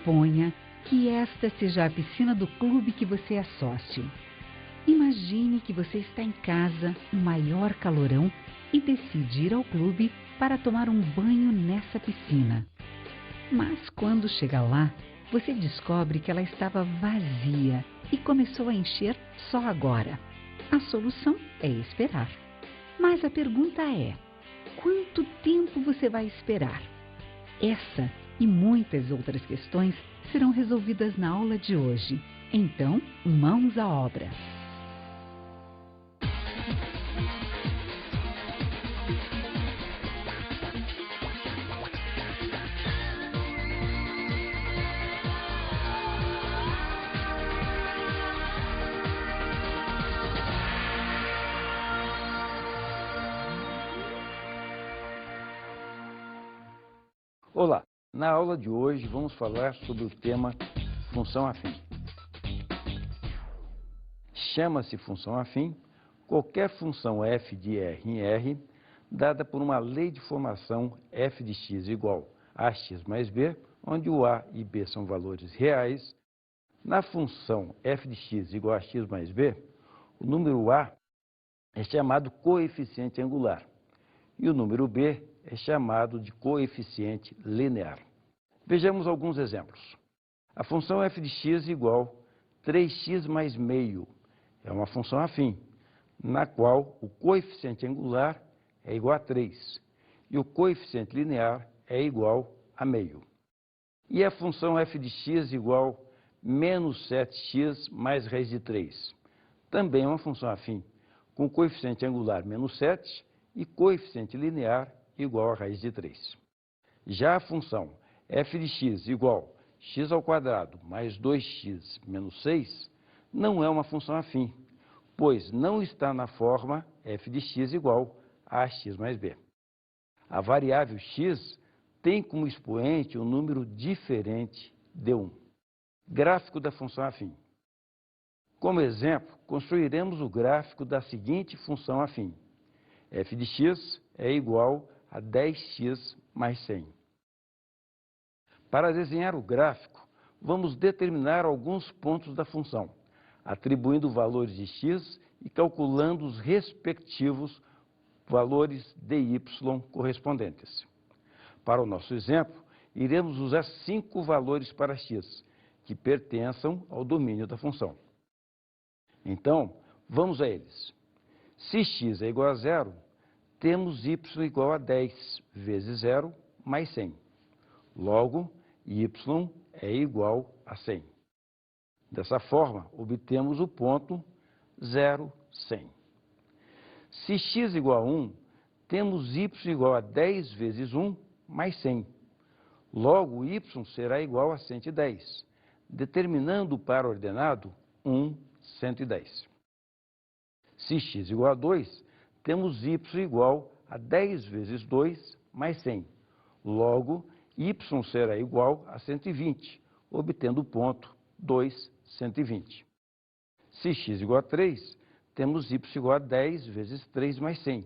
Suponha que esta seja a piscina do clube que você é sócio. Imagine que você está em casa, no maior calorão, e decide ir ao clube para tomar um banho nessa piscina. Mas quando chega lá, você descobre que ela estava vazia e começou a encher só agora. A solução é esperar. Mas a pergunta é: quanto tempo você vai esperar? Essa e muitas outras questões serão resolvidas na aula de hoje. Então, mãos à obra! Olá, na aula de hoje vamos falar sobre o tema função afim. Chama-se função afim qualquer função f de R em R dada por uma lei de formação f de x igual a x mais b, onde o a e b são valores reais. Na função f de x igual a x mais b, o número a é chamado coeficiente angular e o número b é chamado de coeficiente linear. Vejamos alguns exemplos. A função f de x igual 3x mais meio é uma função afim, na qual o coeficiente angular é igual a 3 e o coeficiente linear é igual a meio. E a função f de x igual menos 7x mais raiz de 3, também é uma função afim, com coeficiente angular menos 7 e coeficiente linear igual a raiz de 3. Já a função f de x igual x ao quadrado mais 2x menos 6 não é uma função afim, pois não está na forma f de x igual a x mais b. A variável x tem como expoente um número diferente de 1. Gráfico da função afim. Como exemplo, construiremos o gráfico da seguinte função afim. F de x é igual a 10x mais 100. Para desenhar o gráfico, vamos determinar alguns pontos da função, atribuindo valores de x e calculando os respectivos valores de y correspondentes. Para o nosso exemplo, iremos usar 5 valores para x, que pertençam ao domínio da função. Então, vamos a eles. Se x é igual a 0, temos y igual a 10 vezes 0 mais 100. Logo, y é igual a 100. Dessa forma, obtemos o ponto 0, 100. Se x igual a 1, temos y igual a 10 vezes 1 mais 100. Logo, y será igual a 110, determinando o par ordenado 1, 110. Se x igual a 2, temos y igual a 10 vezes 2 mais 100. Logo, y será igual a 120, obtendo o ponto 2, 120. Se x igual a 3, temos y igual a 10 vezes 3 mais 100.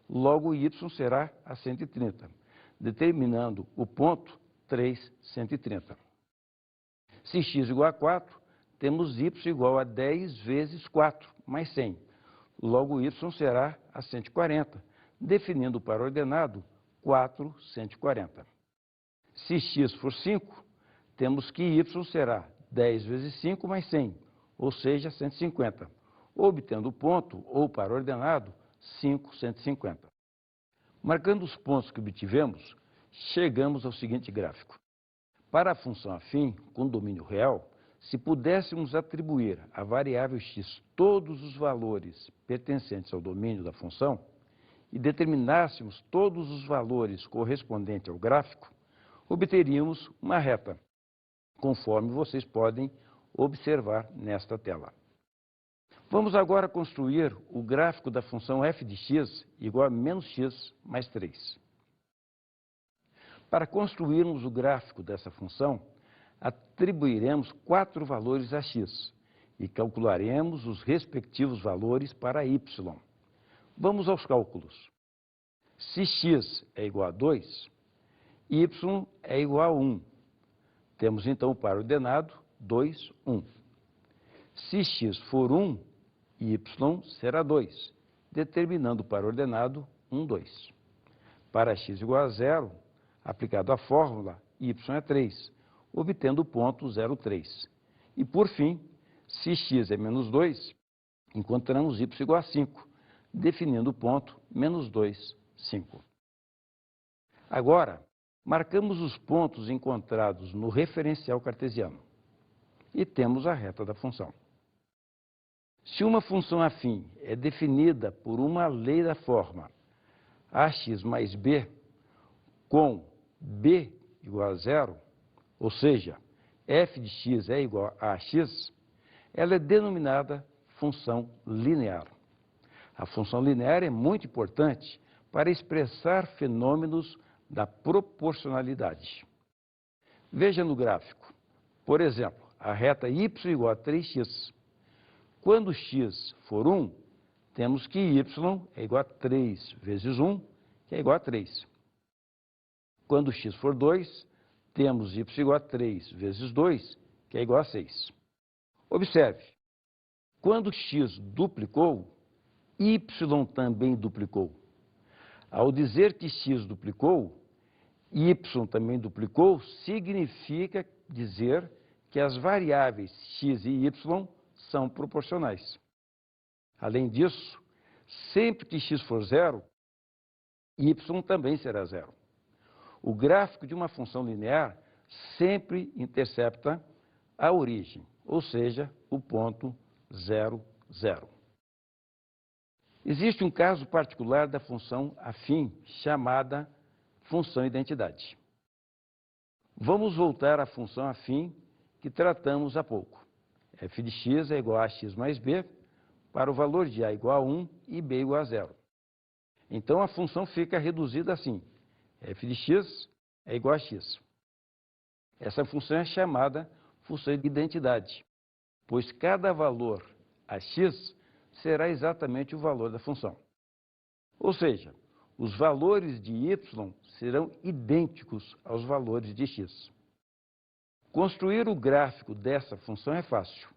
Logo, y será a 130, determinando o ponto 3, 130. Se x igual a 4, temos y igual a 10 vezes 4 mais 100. Logo, y será a 140, definindo o par ordenado 4, 140. Se x for 5, temos que y será 10 vezes 5 mais 100, ou seja, 150, obtendo o ponto ou par ordenado 5, 150. Marcando os pontos que obtivemos, chegamos ao seguinte gráfico. Para a função afim, com domínio real, se pudéssemos atribuir à variável x todos os valores pertencentes ao domínio da função e determinássemos todos os valores correspondentes ao gráfico, obteríamos uma reta, conforme vocês podem observar nesta tela. Vamos agora construir o gráfico da função f de x igual a menos x mais 3. Para construirmos o gráfico dessa função, atribuiremos 4 valores a x e calcularemos os respectivos valores para y. Vamos aos cálculos. Se x é igual a 2, y é igual a 1. Temos então o par ordenado 2, 1. Se x for 1, y será 2, determinando o par ordenado 1, 2. Para x igual a 0, aplicado a fórmula, y é 3, obtendo o ponto 0, 3. E por fim, se x é menos 2, encontramos y igual a 5, definindo o ponto menos 2, 5. Agora, marcamos os pontos encontrados no referencial cartesiano e temos a reta da função. Se uma função afim é definida por uma lei da forma ax mais b, com b igual a 0, ou seja, f de x é igual a ax, ela é denominada função linear. A função linear é muito importante para expressar fenômenos da proporcionalidade. Veja no gráfico, por exemplo, a reta y igual a 3x. Quando x for 1, temos que y é igual a 3 vezes 1, que é igual a 3. Quando x for 2, temos y igual a 3 vezes 2, que é igual a 6. Observe, quando x duplicou, y também duplicou. Ao dizer que x duplicou, y também duplicou, significa dizer que as variáveis x e y são proporcionais. Além disso, sempre que x for 0, y também será 0. O gráfico de uma função linear sempre intercepta a origem, ou seja, o ponto 0, 0. Existe um caso particular da função afim, chamada função identidade. Vamos voltar à função afim que tratamos há pouco. F de x é igual a x mais b, para o valor de a igual a 1 e b igual a 0. Então, a função fica reduzida assim. F de x é igual a x. Essa função é chamada função de identidade, pois cada valor a x será exatamente o valor da função. Ou seja, os valores de y serão idênticos aos valores de x. Construir o gráfico dessa função é fácil.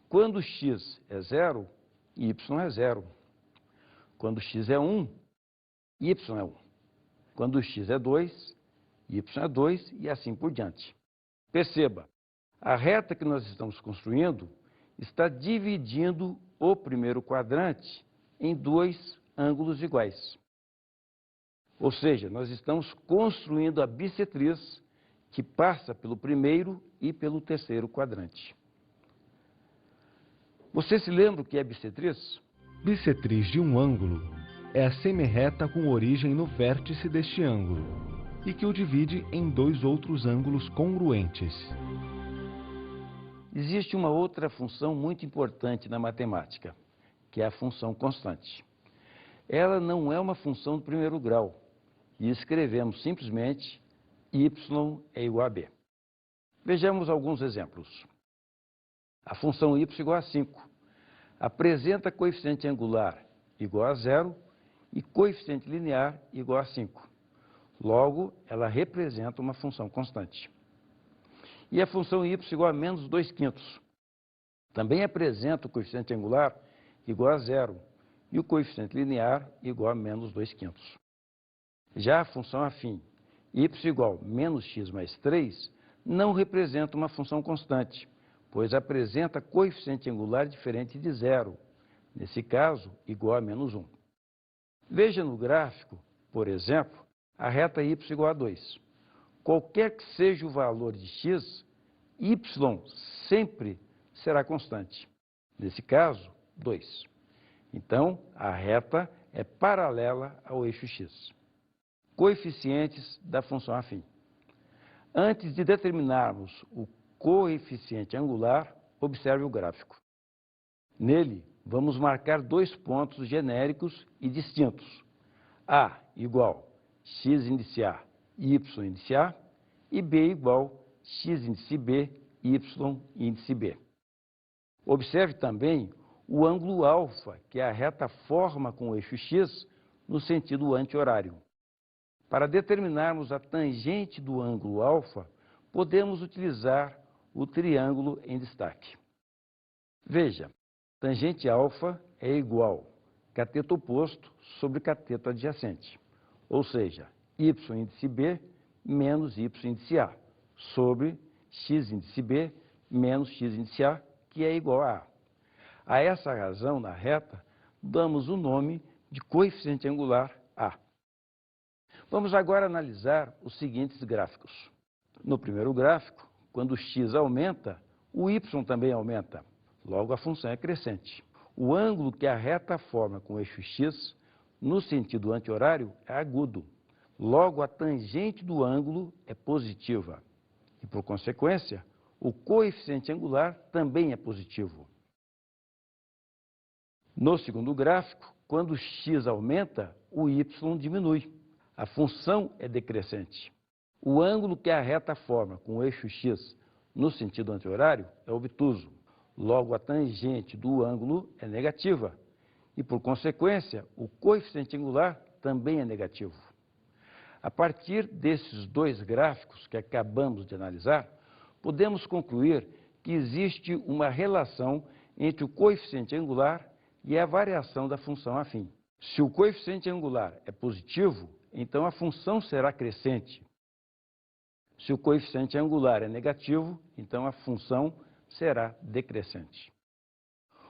Quando x é 0, y é 0. Quando x é 1, y é 1. Quando x é 2, y é 2 e assim por diante. Perceba, a reta que nós estamos construindo está dividindo o primeiro quadrante em dois ângulos iguais. Ou seja, nós estamos construindo a bissetriz que passa pelo primeiro e pelo terceiro quadrante. Você se lembra o que é bissetriz? Bissetriz de um ângulo é a semirreta com origem no vértice deste ângulo e que o divide em dois outros ângulos congruentes. Existe uma outra função muito importante na matemática, que é a função constante. Ela não é uma função do primeiro grau e escrevemos simplesmente y é igual a b. Vejamos alguns exemplos. A função y igual a 5 apresenta coeficiente angular igual a 0 e coeficiente linear igual a 5. Logo, ela representa uma função constante. E a função y igual a menos 2/5 também apresenta o coeficiente angular igual a 0 e o coeficiente linear igual a menos 2/5. Já a função afim y igual a menos x mais 3 não representa uma função constante, pois apresenta coeficiente angular diferente de 0, nesse caso, igual a menos 1. Veja no gráfico, por exemplo, a reta y igual a 2. Qualquer que seja o valor de x, y sempre será constante. Nesse caso, 2. Então, a reta é paralela ao eixo x. Coeficientes da função afim. Antes de determinarmos o coeficiente angular, observe o gráfico. Nele, vamos marcar dois pontos genéricos e distintos. A igual x índice A, y índice A, e B igual x índice B, y índice B. Observe também o ângulo alfa, que a reta forma com o eixo x no sentido anti-horário. Para determinarmos a tangente do ângulo alfa, podemos utilizar o triângulo em destaque. Veja, tangente alfa é igual cateto oposto sobre cateto adjacente, ou seja, y índice B menos y índice A, sobre x índice B menos x índice A, que é igual a A. A essa razão, na reta, damos o nome de coeficiente angular A. Vamos agora analisar os seguintes gráficos. No primeiro gráfico, quando o x aumenta, o y também aumenta, logo a função é crescente. O ângulo que a reta forma com o eixo x, no sentido anti-horário, é agudo, logo a tangente do ângulo é positiva e, por consequência, o coeficiente angular também é positivo. No segundo gráfico, quando o x aumenta, o y diminui. A função é decrescente. O ângulo que a reta forma com o eixo x no sentido anti-horário é obtuso. Logo, a tangente do ângulo é negativa. E, por consequência, o coeficiente angular também é negativo. A partir desses dois gráficos que acabamos de analisar, podemos concluir que existe uma relação entre o coeficiente angular e a variação da função afim. Se o coeficiente angular é positivo, então a função será crescente. Se o coeficiente angular é negativo, então a função será decrescente.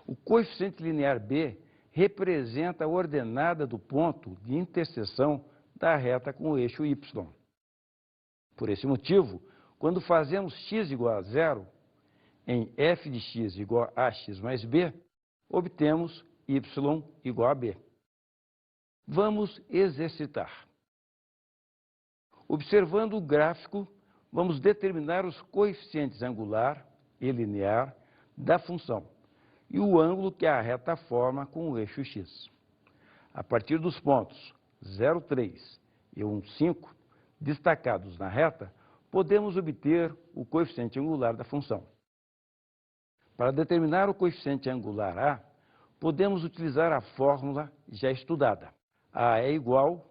O coeficiente linear B representa a ordenada do ponto de interseção da reta com o eixo y. Por esse motivo, quando fazemos x igual a zero, em f de x igual a x mais b, obtemos y igual a b. Vamos exercitar. Observando o gráfico, vamos determinar os coeficientes angular e linear da função e o ângulo que a reta forma com o eixo x. A partir dos pontos 0,3 e 1,5, destacados na reta, podemos obter o coeficiente angular da função. Para determinar o coeficiente angular A, podemos utilizar a fórmula já estudada. A é igual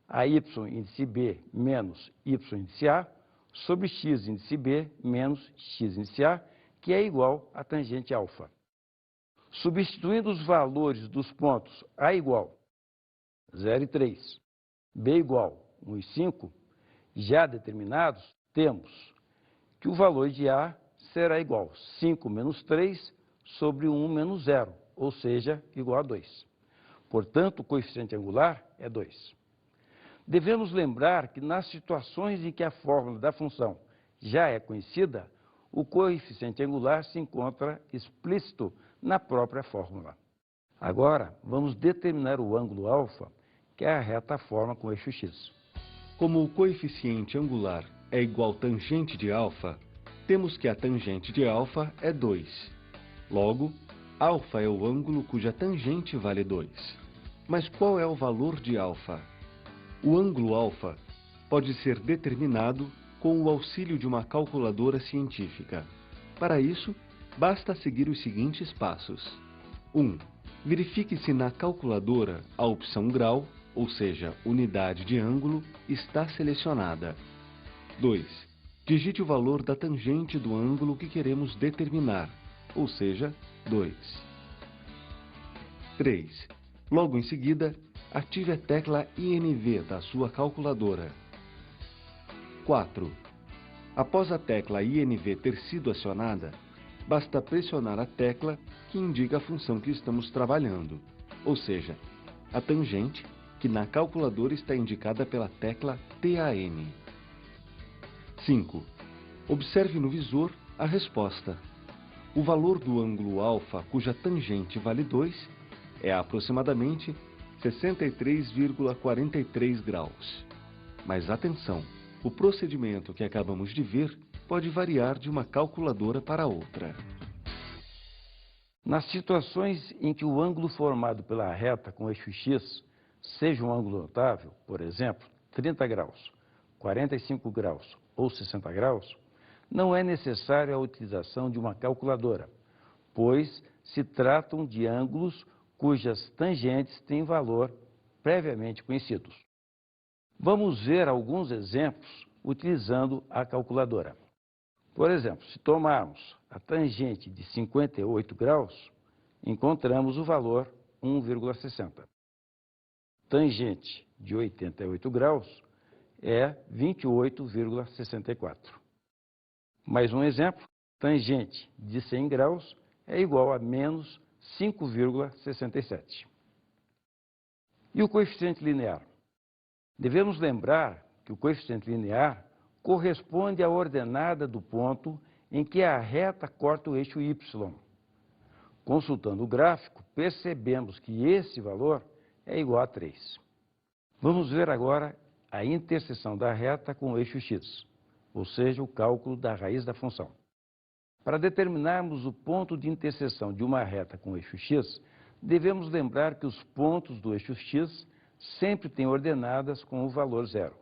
a y índice B menos y índice A sobre x índice B menos x índice A, que é igual a tangente alfa. Substituindo os valores dos pontos A igual 0,3, B igual 1,5, já determinados, temos que o valor de A será igual a 5 menos 3 sobre 1 menos 0, ou seja, igual a 2. Portanto, o coeficiente angular é 2. Devemos lembrar que nas situações em que a fórmula da função já é conhecida, o coeficiente angular se encontra explícito na própria fórmula. Agora, vamos determinar o ângulo alfa, que a reta forma com o eixo x. Como o coeficiente angular é igual tangente de alfa, temos que a tangente de alfa é 2. Logo, alfa é o ângulo cuja tangente vale 2. Mas qual é o valor de alfa? O ângulo alfa pode ser determinado com o auxílio de uma calculadora científica. Para isso, basta seguir os seguintes passos. 1. Verifique se na calculadora a opção grau, ou seja, unidade de ângulo, está selecionada. 2. Digite o valor da tangente do ângulo que queremos determinar, ou seja, 2. 3. Logo em seguida, ative a tecla INV da sua calculadora. 4. Após a tecla INV ter sido acionada, basta pressionar a tecla que indica a função que estamos trabalhando, ou seja, a tangente, que na calculadora está indicada pela tecla TAN. 5. Observe no visor a resposta. O valor do ângulo alfa, cuja tangente vale 2, é aproximadamente 63,43 graus. Mas atenção, o procedimento que acabamos de ver pode variar de uma calculadora para outra. Nas situações em que o ângulo formado pela reta com eixo x seja um ângulo notável, por exemplo, 30 graus, 45 graus ou 60 graus, não é necessária a utilização de uma calculadora, pois se tratam de ângulos cujas tangentes têm valor previamente conhecidos. Vamos ver alguns exemplos utilizando a calculadora. Por exemplo, se tomarmos a tangente de 58 graus, encontramos o valor 1,60. Tangente de 88 graus é 28,64. Mais um exemplo, tangente de 100 graus é igual a menos 5,67. E o coeficiente linear? Devemos lembrar que o coeficiente linear corresponde à ordenada do ponto em que a reta corta o eixo y. Consultando o gráfico, percebemos que esse valor é igual a 3. Vamos ver agora a interseção da reta com o eixo x, ou seja, o cálculo da raiz da função. Para determinarmos o ponto de interseção de uma reta com o eixo x, devemos lembrar que os pontos do eixo x sempre têm ordenadas com o valor 0.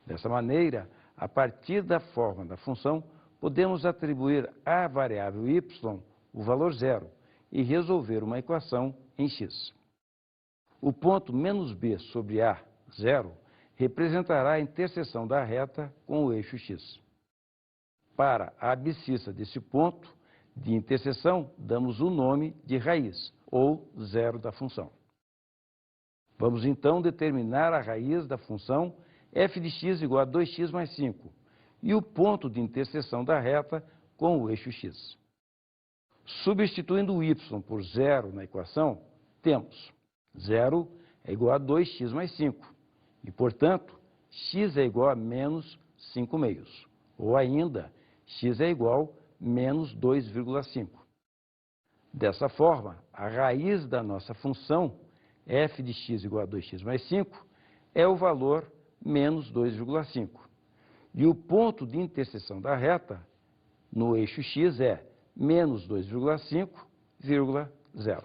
Dessa maneira, a partir da forma da função, podemos atribuir à variável y o valor 0 e resolver uma equação em x. O ponto menos b sobre a, 0, representará a interseção da reta com o eixo x. Para a abscissa desse ponto de interseção, damos o nome de raiz, ou zero da função. Vamos então determinar a raiz da função f de x igual a 2x mais 5 e o ponto de interseção da reta com o eixo x. Substituindo o y por 0 na equação, temos 0 é igual a 2x mais 5 e, portanto, x é igual a menos 5 meios, ou ainda, x é igual a menos 2,5. Dessa forma, a raiz da nossa função f de x igual a 2x mais 5 é o valor menos 2,5. E o ponto de interseção da reta no eixo x é menos 2,5,0.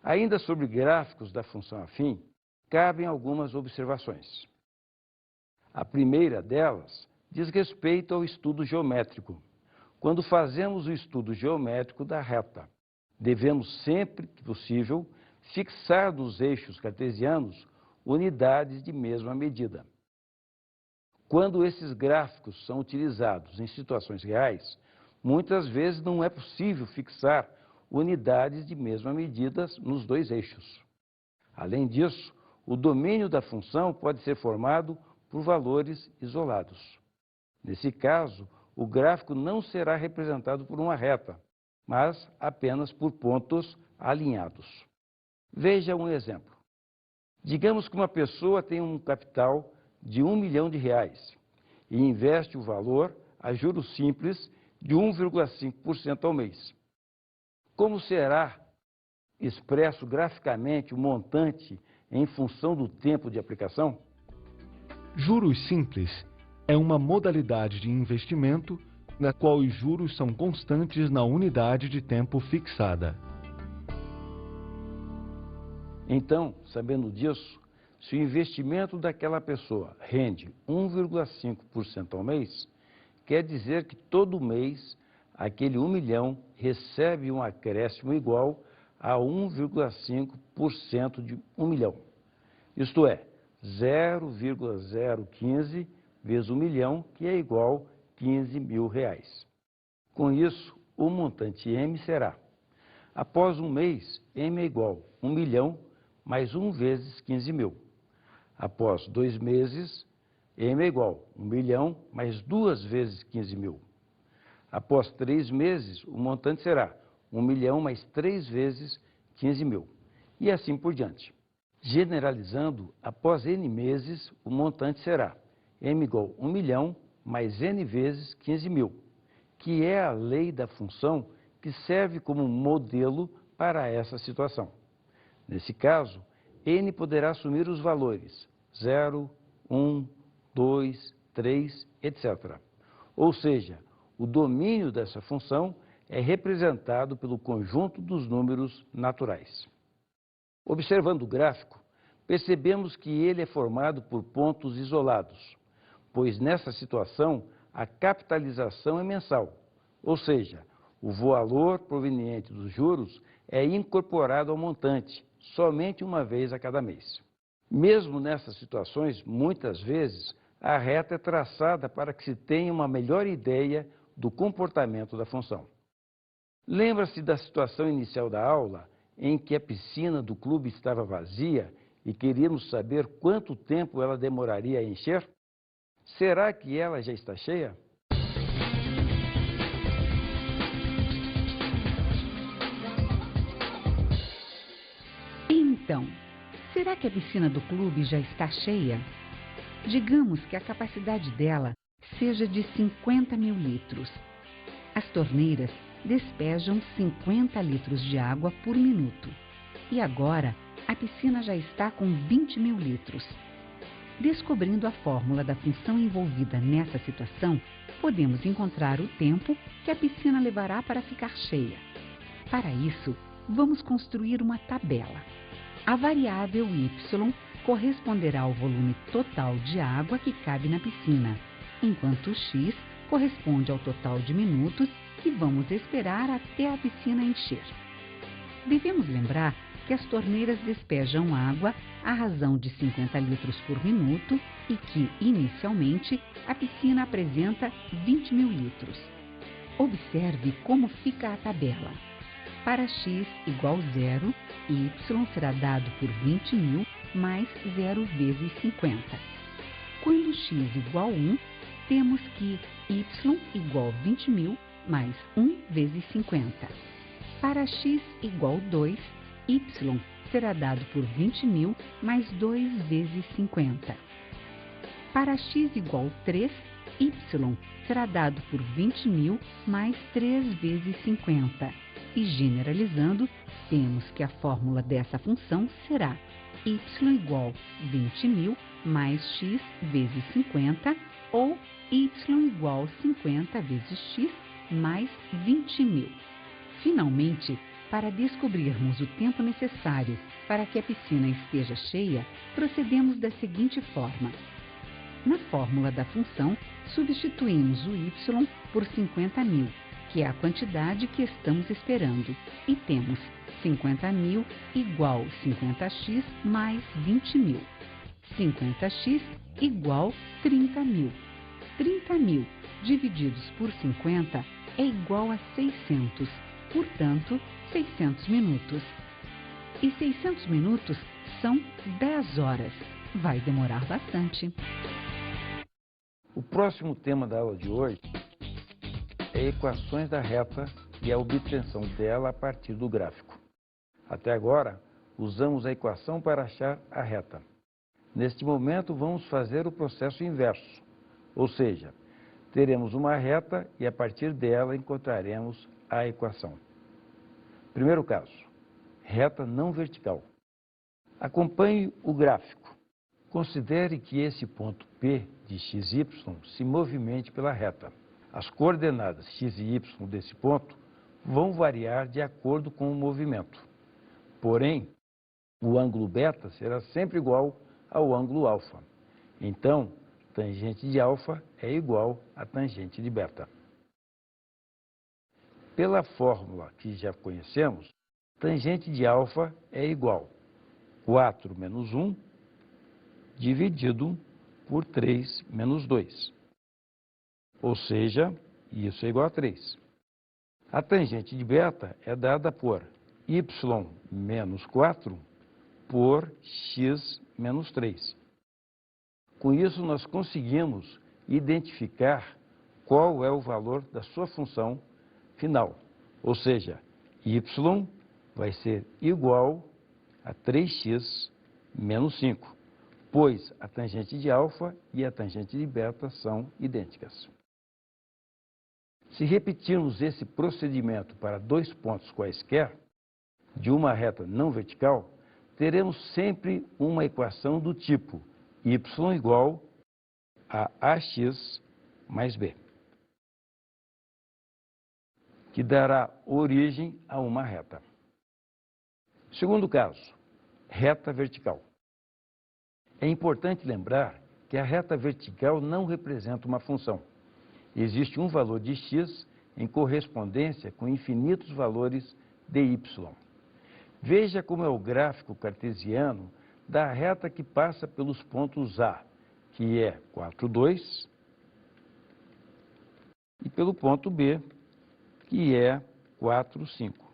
Ainda sobre gráficos da função afim, cabem algumas observações. A primeira delas diz respeito ao estudo geométrico. Quando fazemos o estudo geométrico da reta, devemos sempre que possível fixar nos eixos cartesianos unidades de mesma medida. Quando esses gráficos são utilizados em situações reais, muitas vezes não é possível fixar unidades de mesma medida nos dois eixos. Além disso, o domínio da função pode ser formado por valores isolados. Nesse caso, o gráfico não será representado por uma reta, mas apenas por pontos alinhados. Veja um exemplo. Digamos que uma pessoa tem um capital de R$1 milhão e investe o valor a juros simples de 1,5% ao mês. Como será expresso graficamente o montante em função do tempo de aplicação? Juros simples é uma modalidade de investimento na qual os juros são constantes na unidade de tempo fixada. Então, sabendo disso, se o investimento daquela pessoa rende 1,5% ao mês, quer dizer que todo mês aquele 1 milhão recebe um acréscimo igual a 1,5% de 1 milhão. Isto é, 0,015 vezes 1 milhão, que é igual a R$15 mil. Com isso, o montante M será, após um mês, M é igual a 1 milhão mais 1 vezes 15 mil. Após 2 meses, M é igual a 1 milhão mais 2 vezes 15 mil. Após 3 meses, o montante será 1 milhão mais 3 vezes 15 mil. E assim por diante. Generalizando, após N meses, o montante será M igual a 1 milhão mais N vezes 15 mil, que é a lei da função que serve como modelo para essa situação. Nesse caso, N poderá assumir os valores 0, 1, 2, 3, etc. Ou seja, o domínio dessa função é representado pelo conjunto dos números naturais. Observando o gráfico, percebemos que ele é formado por pontos isolados, pois nessa situação a capitalização é mensal, ou seja, o valor proveniente dos juros é incorporado ao montante somente uma vez a cada mês. Mesmo nessas situações, muitas vezes, a reta é traçada para que se tenha uma melhor ideia do comportamento da função. Lembra-se da situação inicial da aula, em que a piscina do clube estava vazia e queríamos saber quanto tempo ela demoraria a encher? Será que ela já está cheia? Então, será que a piscina do clube já está cheia? Digamos que a capacidade dela seja de 50 mil litros. As torneiras despejam 50 litros de água por minuto. E agora, a piscina já está com 20 mil litros. Descobrindo a fórmula da função envolvida nessa situação, podemos encontrar o tempo que a piscina levará para ficar cheia. Para isso, vamos construir uma tabela. A variável y corresponderá ao volume total de água que cabe na piscina, enquanto x corresponde ao total de minutos que vamos esperar até a piscina encher. Devemos lembrar que as torneiras despejam água à razão de 50 litros por minuto e que, inicialmente, a piscina apresenta 20 mil litros. Observe como fica a tabela. Para x igual 0, y será dado por 20 mil mais 0 vezes 50. Quando x igual 1, temos que y igual 20 mil mais 1 vezes 50. Para x igual 2, y será dado por 20 mil mais 2 vezes 50. Para x igual 3, y será dado por 20 mil mais 3 vezes 50. E generalizando, temos que a fórmula dessa função será y igual 20 mil mais x vezes 50 ou y igual 50 vezes x mais 20 mil. Finalmente, para descobrirmos o tempo necessário para que a piscina esteja cheia, procedemos da seguinte forma. Na fórmula da função, substituímos o y por 50 mil, que é a quantidade que estamos esperando, e temos 50 mil igual 50x mais 20 mil. 50x igual 30 mil. 30 mil divididos por 50 é igual a 600, portanto, 600 minutos. E 600 minutos são 10 horas. Vai demorar bastante. O próximo tema da aula de hoje é equações da reta e a obtenção dela a partir do gráfico. Até agora, usamos a equação para achar a reta. Neste momento, vamos fazer o processo inverso, ou seja, teremos uma reta e a partir dela encontraremos a equação. Primeiro caso, reta não vertical. Acompanhe o gráfico. Considere que esse ponto P de XY se movimente pela reta. As coordenadas x e y desse ponto vão variar de acordo com o movimento. Porém, o ângulo beta será sempre igual ao ângulo alfa. Então, tangente de alfa é igual a tangente de beta. Pela fórmula que já conhecemos, tangente de alfa é igual a 4 menos 1 dividido por 3 menos 2. Ou seja, isso é igual a 3. A tangente de beta é dada por y menos 4 por x menos 3. Com isso, nós conseguimos identificar qual é o valor da sua função final. Ou seja, y vai ser igual a 3x menos 5, pois a tangente de alfa e a tangente de beta são idênticas. Se repetirmos esse procedimento para dois pontos quaisquer, de uma reta não vertical, teremos sempre uma equação do tipo y igual a ax mais b, que dará origem a uma reta. Segundo caso, reta vertical. É importante lembrar que a reta vertical não representa uma função. Existe um valor de x em correspondência com infinitos valores de y. Veja como é o gráfico cartesiano da reta que passa pelos pontos A, que é 4, 2, e pelo ponto B, que é 4, 5.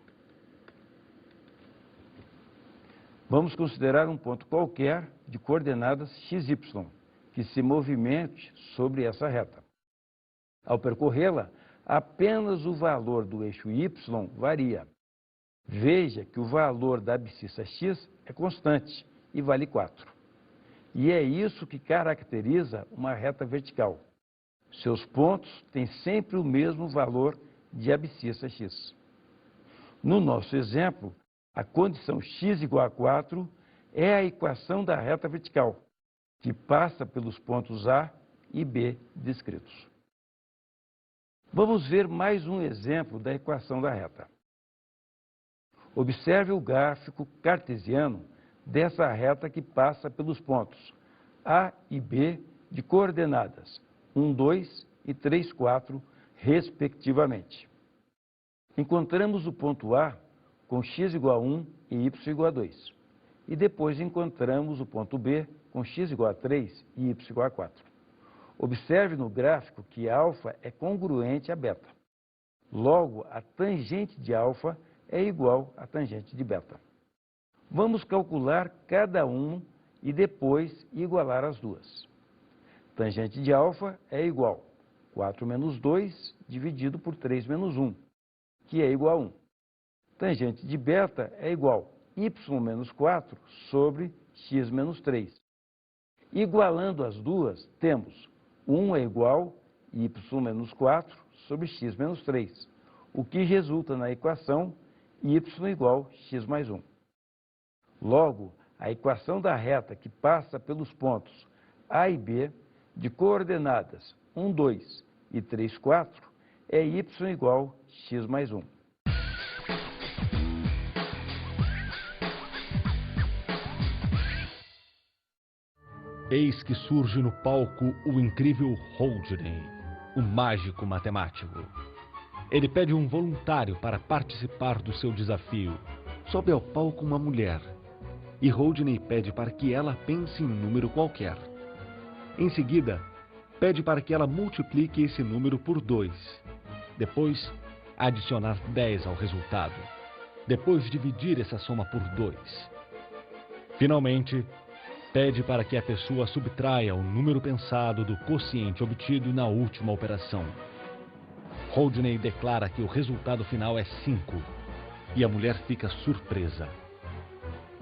Vamos considerar um ponto qualquer de coordenadas x, y, que se movimente sobre essa reta. Ao percorrê-la, apenas o valor do eixo y varia. Veja que o valor da abscissa x é constante e vale 4. E é isso que caracteriza uma reta vertical. Seus pontos têm sempre o mesmo valor de abscissa x. No nosso exemplo, a condição x igual a 4 é a equação da reta vertical, que passa pelos pontos A e B descritos. Vamos ver mais um exemplo da equação da reta. Observe o gráfico cartesiano dessa reta que passa pelos pontos A e B de coordenadas 1, 2 e 3, 4, respectivamente. Encontramos o ponto A com x igual a 1 e y igual a 2. E depois encontramos o ponto B com x igual a 3 e y igual a 4. Observe no gráfico que alfa é congruente a beta. Logo, a tangente de alfa é igual à tangente de beta. Vamos calcular cada um e depois igualar as duas. Tangente de alfa é igual a 4 menos 2 dividido por 3 menos 1, que é igual a 1. Tangente de beta é igual a y menos 4 sobre x menos 3. Igualando as duas, temos 1 é igual a y menos 4 sobre x menos 3, o que resulta na equação y igual a x mais 1. Logo, a equação da reta que passa pelos pontos A e B de coordenadas 1, 2 e 3, 4 é y igual a x mais 1. Eis que surge no palco o incrível Houdini, o mágico matemático. Ele pede um voluntário para participar do seu desafio. Sobe ao palco uma mulher e Houdini pede para que ela pense em um número qualquer. Em seguida, pede para que ela multiplique esse número por 2. Depois, adicionar 10 ao resultado. Depois, dividir essa soma por 2. Finalmente, pede para que a pessoa subtraia o número pensado do quociente obtido na última operação. Houdini declara que o resultado final é 5 e a mulher fica surpresa.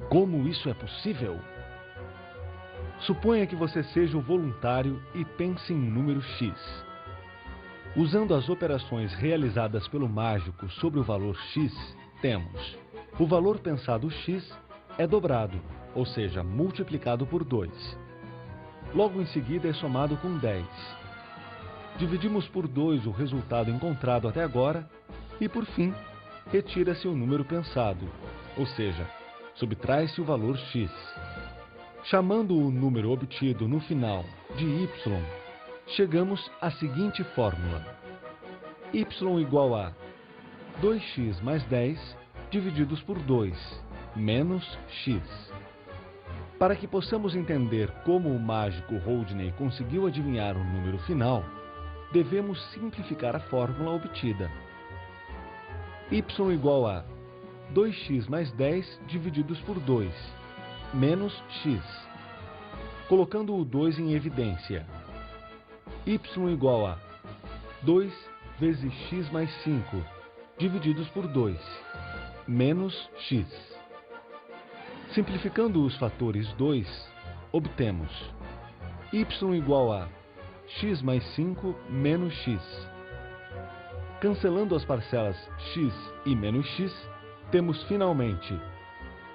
Como isso é possível? Suponha que você seja o voluntário e pense em um número x. Usando as operações realizadas pelo mágico sobre o valor x, temos o valor pensado x é dobrado, ou seja, multiplicado por 2. Logo em seguida é somado com 10. Dividimos por 2 o resultado encontrado até agora e, por fim, retira-se o número pensado, ou seja, subtrai-se o valor x. Chamando o número obtido no final de y, chegamos à seguinte fórmula. Y igual a 2x mais 10 divididos por 2, menos x. Para que possamos entender como o mágico Houdini conseguiu adivinhar o número final, devemos simplificar a fórmula obtida. Y igual a 2x mais 10 divididos por 2, menos x. Colocando o 2 em evidência. Y igual a 2 vezes x mais 5 divididos por 2, menos x. Simplificando os fatores 2, obtemos y igual a x mais 5 menos x. Cancelando as parcelas x e menos x, temos finalmente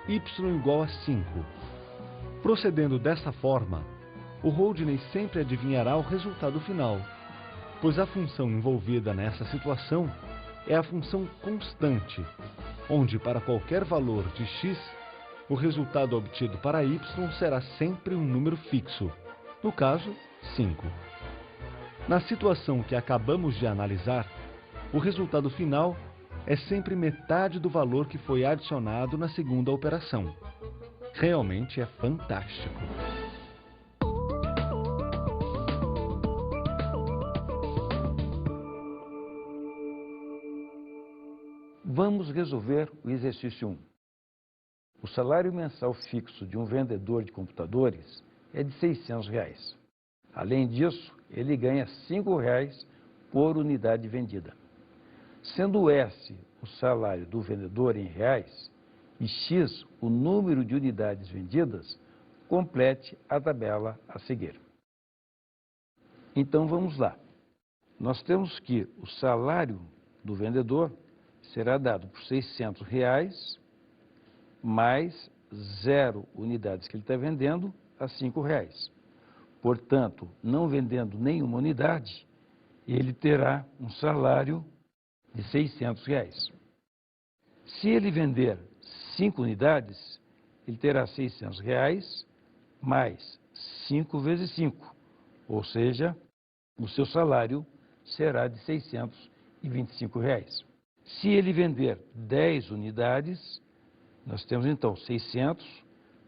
y igual a 5. Procedendo dessa forma, o Houdini sempre adivinhará o resultado final, pois a função envolvida nessa situação é a função constante, onde para qualquer valor de x, o resultado obtido para y será sempre um número fixo, no caso, 5. Na situação que acabamos de analisar, o resultado final é sempre metade do valor que foi adicionado na segunda operação. Realmente é fantástico. Vamos resolver o exercício 1. O salário mensal fixo de um vendedor de computadores é de R$ 600. Além disso, ele ganha R$ 5 por unidade vendida. Sendo S o salário do vendedor em reais e X o número de unidades vendidas, complete a tabela a seguir. Então vamos lá. Nós temos que o salário do vendedor será dado por R$ 600 mais 0 unidades que ele está vendendo a R$ 5. Portanto, não vendendo nenhuma unidade, ele terá um salário de R$ 600. Se ele vender 5 unidades, ele terá R$ 600 mais 5 vezes 5, ou seja, o seu salário será de R$ 625. Se ele vender 10 unidades, nós temos então 600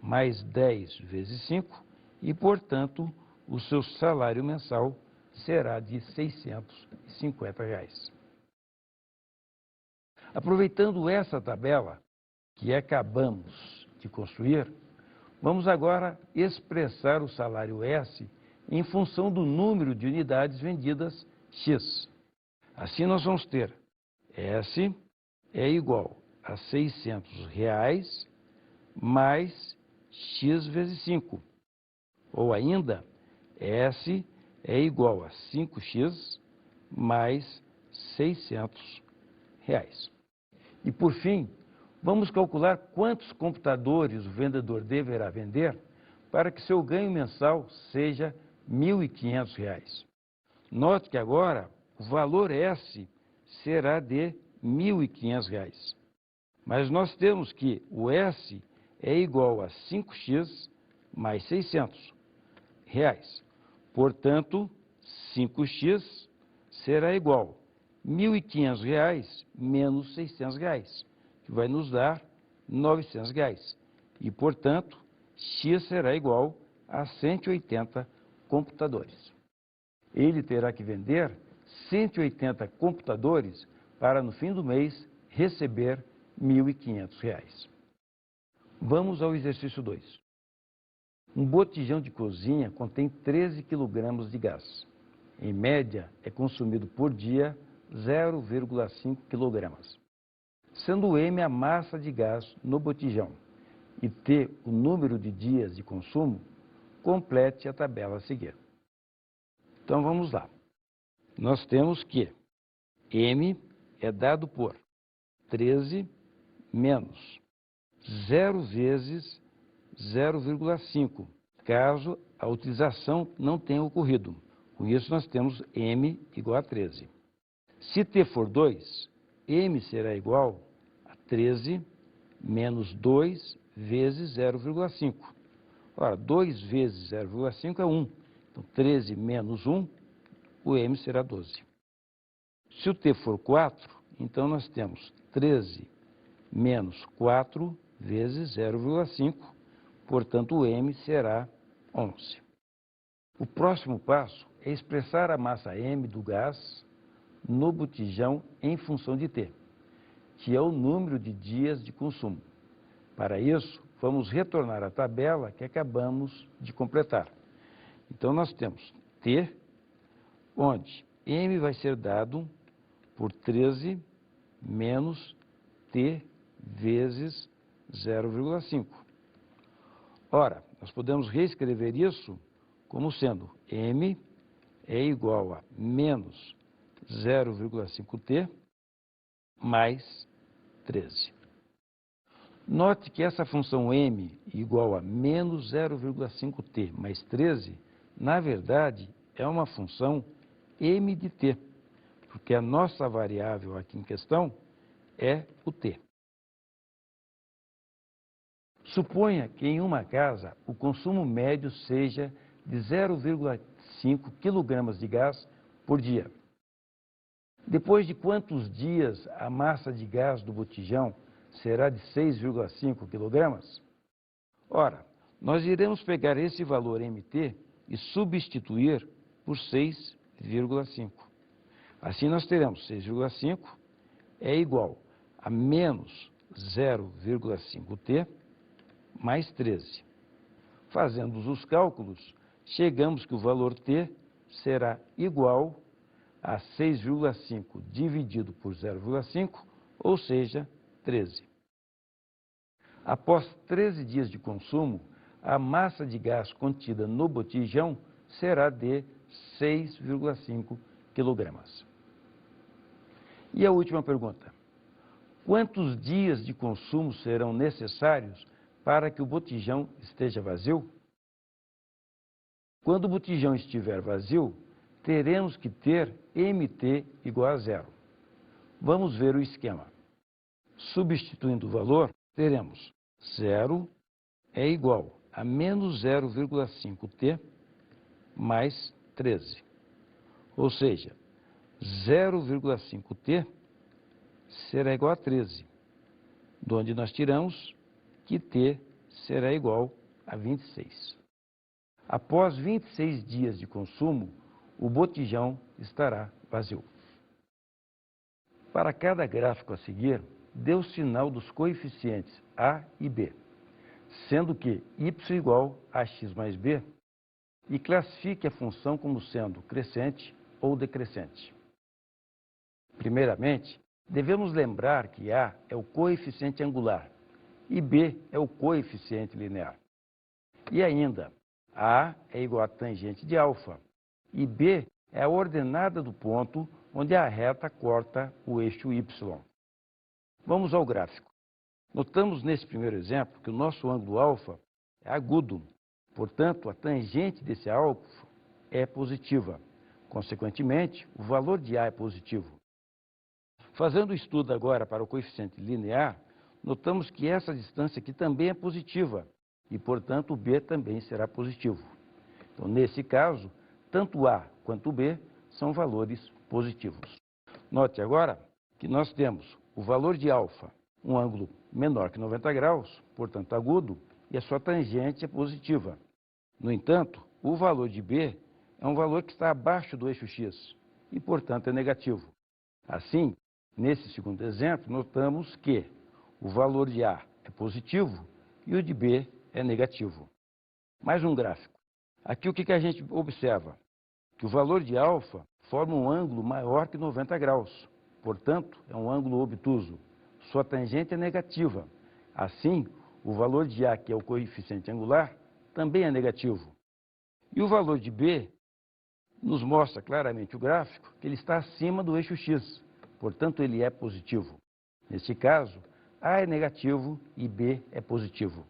mais 10 vezes 5 e, portanto, o seu salário mensal será de R$ 650. Aproveitando essa tabela que acabamos de construir, vamos agora expressar o salário S em função do número de unidades vendidas X. Assim nós vamos ter S é igual a R$ 600 mais X vezes 5. Ou ainda, S é igual a 5x mais R$ 600. E por fim, vamos calcular quantos computadores o vendedor deverá vender para que seu ganho mensal seja R$ 1.500. Note que agora o valor S será de R$ 1.500. Mas nós temos que o S é igual a 5x mais R$ 600. Portanto, 5x será igual a R$ 1.500 menos R$ 600, que vai nos dar R$ 900. E, portanto, x será igual a 180 computadores. Ele terá que vender 180 computadores para, no fim do mês, receber R$ 1.500. Vamos ao exercício 2. Um botijão de cozinha contém 13 kg de gás. Em média, é consumido por dia 0,5 kg. Sendo M a massa de gás no botijão e T o número de dias de consumo, complete a tabela a seguir. Então vamos lá. Nós temos que M é dado por 13 menos 0 vezes 0,5, caso a utilização não tenha ocorrido. Com isso, nós temos M igual a 13. Se T for 2, M será igual a 13 menos 2 vezes 0,5. Ora, 2 vezes 0,5 é 1. Então, 13 menos 1, o M será 12. Se o T for 4, então nós temos 13 menos 4 vezes 0,5. Portanto, o M será 11. O próximo passo é expressar a massa M do gás no botijão em função de T, que é o número de dias de consumo. Para isso, vamos retornar à tabela que acabamos de completar. Então, nós temos T, onde M vai ser dado por 13 menos T vezes 0,5. Ora, nós podemos reescrever isso como sendo M é igual a menos 0,5T mais 13. Note que essa função M igual a menos 0,5T mais 13, na verdade, é uma função M de T, porque a nossa variável aqui em questão é o T. Suponha que em uma casa o consumo médio seja de 0,5 kg de gás por dia. Depois de quantos dias a massa de gás do botijão será de 6,5 kg? Ora, nós iremos pegar esse valor MT e substituir por 6,5. Assim nós teremos 6,5 é igual a menos 0,5t mais 13. Fazendo os cálculos, chegamos que o valor t será igual a 6,5 dividido por 0,5, ou seja, 13. Após 13 dias de consumo, a massa de gás contida no botijão será de 6,5 kg. E a última pergunta: quantos dias de consumo serão necessários para que o botijão esteja vazio? Quando o botijão estiver vazio, teremos que ter MT igual a 0. Vamos ver o esquema. Substituindo o valor, teremos 0 é igual a menos 0,5t mais 13. Ou seja, 0,5t será igual a 13, de onde nós tiramos que t será igual a 26. Após 26 dias de consumo, o botijão estará vazio. Para cada gráfico a seguir, dê o sinal dos coeficientes A e B, sendo que y igual a x mais b, e classifique a função como sendo crescente ou decrescente. Primeiramente, devemos lembrar que A é o coeficiente angular e B é o coeficiente linear. E ainda, A é igual a tangente de alfa e B é a ordenada do ponto onde a reta corta o eixo y. Vamos ao gráfico. Notamos nesse primeiro exemplo que o nosso ângulo alfa é agudo, portanto, a tangente desse alfa é positiva. Consequentemente, o valor de A é positivo. Fazendo o estudo agora para o coeficiente linear, notamos que essa distância aqui também é positiva e, portanto, o B também será positivo. Então, nesse caso, tanto A quanto B são valores positivos. Note agora que nós temos o valor de alfa, um ângulo menor que 90 graus, portanto agudo, e a sua tangente é positiva. No entanto, o valor de B é um valor que está abaixo do eixo x e, portanto, é negativo. Assim, nesse segundo exemplo, notamos que o valor de A é positivo e o de B é negativo. Mais um gráfico. Aqui o que a gente observa? Que o valor de alfa forma um ângulo maior que 90 graus. Portanto, é um ângulo obtuso. Sua tangente é negativa. Assim, o valor de A, que é o coeficiente angular, também é negativo. E o valor de B nos mostra claramente o gráfico que ele está acima do eixo x. Portanto, ele é positivo. Neste caso, A é negativo e B é positivo.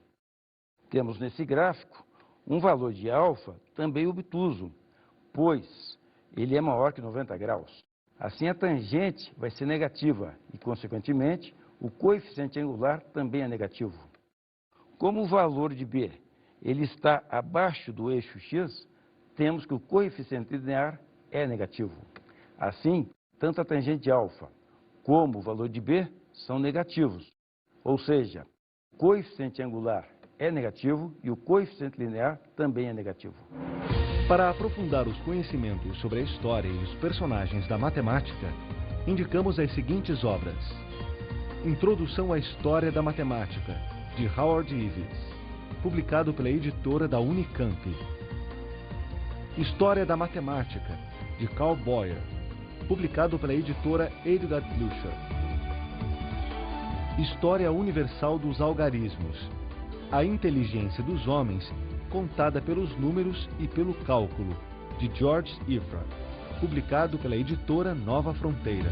Temos nesse gráfico um valor de alfa também obtuso, pois ele é maior que 90 graus. Assim, a tangente vai ser negativa e, consequentemente, o coeficiente angular também é negativo. Como o valor de B ele está abaixo do eixo x, temos que o coeficiente linear é negativo. Assim, tanto a tangente alfa como o valor de B são negativos. Ou seja, o coeficiente angular é negativo e o coeficiente linear também é negativo. Para aprofundar os conhecimentos sobre a história e os personagens da matemática, indicamos as seguintes obras: Introdução à História da Matemática, de Howard Ives, publicado pela editora da Unicamp. História da Matemática, de Carl Boyer, publicado pela editora Edgar Blücher. História Universal dos Algarismos, a inteligência dos homens contada pelos números e pelo cálculo, de George Ifrah, publicado pela editora Nova Fronteira.